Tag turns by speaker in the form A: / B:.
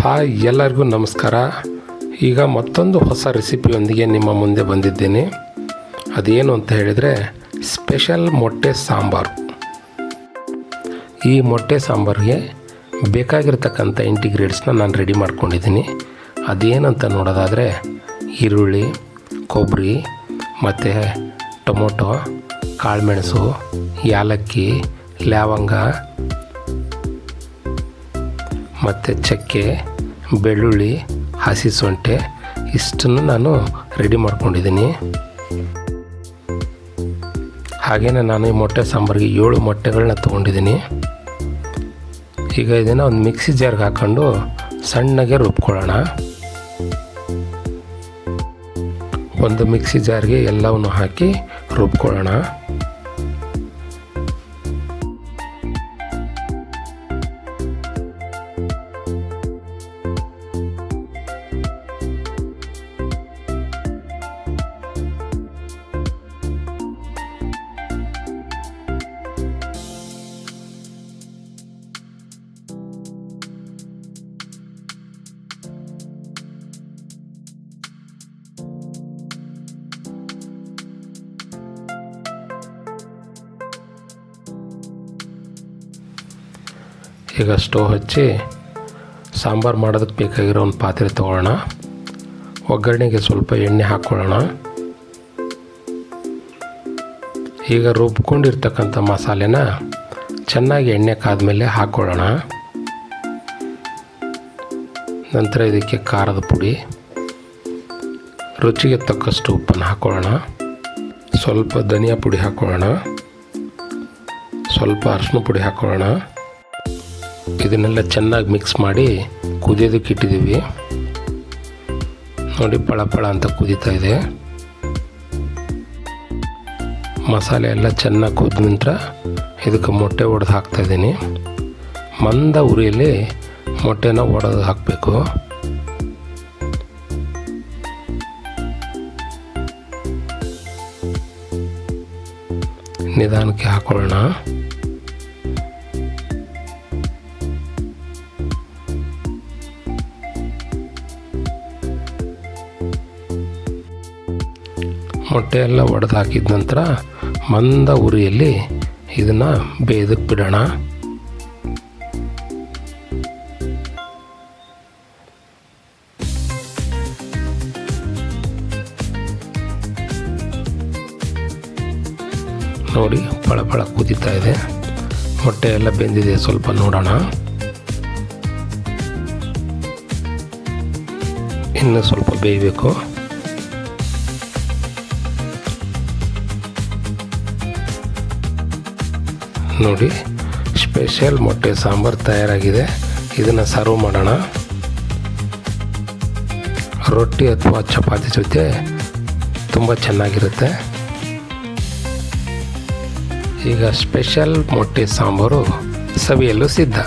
A: Hi, ಎಲ್ಲರಿಗೂ ನಮಸ್ಕಾರ. ಈಗ ಮತ್ತೊಂದು ಹೊಸ ರೆಸಿಪಿಯೊಂದಿಗೆ ನಿಮ್ಮ ಮುಂದೆ ಬಂದಿದ್ದೇನೆ. ಅದೇನು ಅಂತ ಹೇಳಿದರೆ ಸ್ಪೆಷಲ್ ಮೊಟ್ಟೆ ಸಾಂಬಾರು. ಈ ಮೊಟ್ಟೆ ಸಾಂಬಾರಿಗೆ ಬೇಕಾಗಿರ್ತಕ್ಕಂಥ ಇಂಟಿಗ್ರೇಟ್ಸ್ನ ನಾನು ರೆಡಿ ಮಾಡ್ಕೊಂಡಿದ್ದೀನಿ. ಅದೇನಂತ ನೋಡೋದಾದರೆ ಈರುಳ್ಳಿ, ಕೊಬ್ಬರಿ ಮತ್ತು ಟೊಮೊಟೊ, ಕಾಳುಮೆಣಸು, ಯಾಲಕ್ಕಿ, ಲವಂಗ ಮತ್ತು ಚಕ್ಕೆ, ಬೆಳ್ಳುಳ್ಳಿ, ಹಸಿ ಶುಂಠಿ ಇಷ್ಟನ್ನು ನಾನು ರೆಡಿ ಮಾಡ್ಕೊಂಡಿದ್ದೀನಿ. ಹಾಗೆಯೇ ನಾನು ಈ ಮೊಟ್ಟೆ ಸಾಂಬಾರಿಗೆ 7 ಮೊಟ್ಟೆಗಳನ್ನ ತೊಗೊಂಡಿದ್ದೀನಿ. ಈಗ ಇದನ್ನು ಒಂದು ಮಿಕ್ಸಿ ಜಾರ್ಗೆ ಹಾಕ್ಕೊಂಡು ಸಣ್ಣಗೆ ರುಬ್ಕೊಳ್ಳೋಣ. ಒಂದು ಮಿಕ್ಸಿ ಜಾರ್ಗೆ ಎಲ್ಲವನ್ನು ಹಾಕಿ ರುಬ್ಕೊಳ್ಳೋಣ. ಈಗ ಸ್ಟವ್ ಹಚ್ಚಿ ಸಾಂಬಾರು ಮಾಡೋದಕ್ಕೆ ಬೇಕಾಗಿರೋ ಒಂದು ಪಾತ್ರೆ ತೊಗೊಳ್ಳೋಣ. ಒಗ್ಗರಣೆಗೆ ಸ್ವಲ್ಪ ಎಣ್ಣೆ ಹಾಕ್ಕೊಳ್ಳೋಣ. ಈಗ ರುಬ್ಕೊಂಡಿರ್ತಕ್ಕಂಥ ಮಸಾಲೆನ ಚೆನ್ನಾಗಿ ಎಣ್ಣೆ ಕಾದ್ಮೇಲೆ ಹಾಕ್ಕೊಳ್ಳೋಣ. ನಂತರ ಇದಕ್ಕೆ ಖಾರದ ಪುಡಿ, ರುಚಿಗೆ ತಕ್ಕಷ್ಟು ಉಪ್ಪನ್ನು ಹಾಕ್ಕೊಳ್ಳೋಣ. ಸ್ವಲ್ಪ ಧನಿಯಾ ಪುಡಿ ಹಾಕ್ಕೊಳ್ಳೋಣ. ಸ್ವಲ್ಪ ಅರಿಶಿನ ಪುಡಿ ಹಾಕ್ಕೊಳ್ಳೋಣ. ಇದನ್ನೆಲ್ಲ ಚೆನ್ನಾಗಿ ಮಿಕ್ಸ್ ಮಾಡಿ ಕುದಿಯೋದಕ್ಕೆ ಇಟ್ಟಿದ್ದೀವಿ. ನೋಡಿ, ಪಳ ಅಂತ ಕುದೀತಾ ಇದೆ. ಮಸಾಲೆ ಎಲ್ಲ ಚೆನ್ನಾಗಿ ಕುದ್ದ ನಂತರ ಇದಕ್ಕೆ ಮೊಟ್ಟೆ ಒಡೆದು ಹಾಕ್ತಾಯಿದ್ದೀನಿ. ಮಂದ ಉರಿಯಲ್ಲಿ ಮೊಟ್ಟೆನ ಒಡೆದು ಹಾಕಬೇಕು. ನಿಧಾನಕ್ಕೆ ಹಾಕೊಳ್ಳೋಣ. ಮೊಟ್ಟೆ ಎಲ್ಲ ಒಡೆದು ಹಾಕಿದ ನಂತರ ಮಂದ ಉರಿಯಲ್ಲಿ ಇದನ್ನು ಬೇಯೋದಕ್ಕೆ ಬಿಡೋಣ. ನೋಡಿ, ಪಳ ಕುದೀತಾ ಇದೆ. ಮೊಟ್ಟೆ ಎಲ್ಲ ಬೆಂದಿದೆ. ಸ್ವಲ್ಪ ನೋಡೋಣ. ಇನ್ನು ಸ್ವಲ್ಪ ಬೇಯಬೇಕು. ನೋಡಿ, ಸ್ಪೆಷಲ್ ಮೊಟ್ಟೆ ಸಾಂಬಾರು ತಯಾರಾಗಿದೆ. ಇದನ್ನು ಸರ್ವ್ ಮಾಡೋಣ. ರೊಟ್ಟಿ ಅಥವಾ ಚಪಾತಿ ಜೊತೆ ತುಂಬ ಚೆನ್ನಾಗಿರುತ್ತೆ. ಈಗ ಸ್ಪೆಷಲ್ ಮೊಟ್ಟೆ ಸಾಂಬಾರು ಸವಿಯಲು ಸಿದ್ಧ.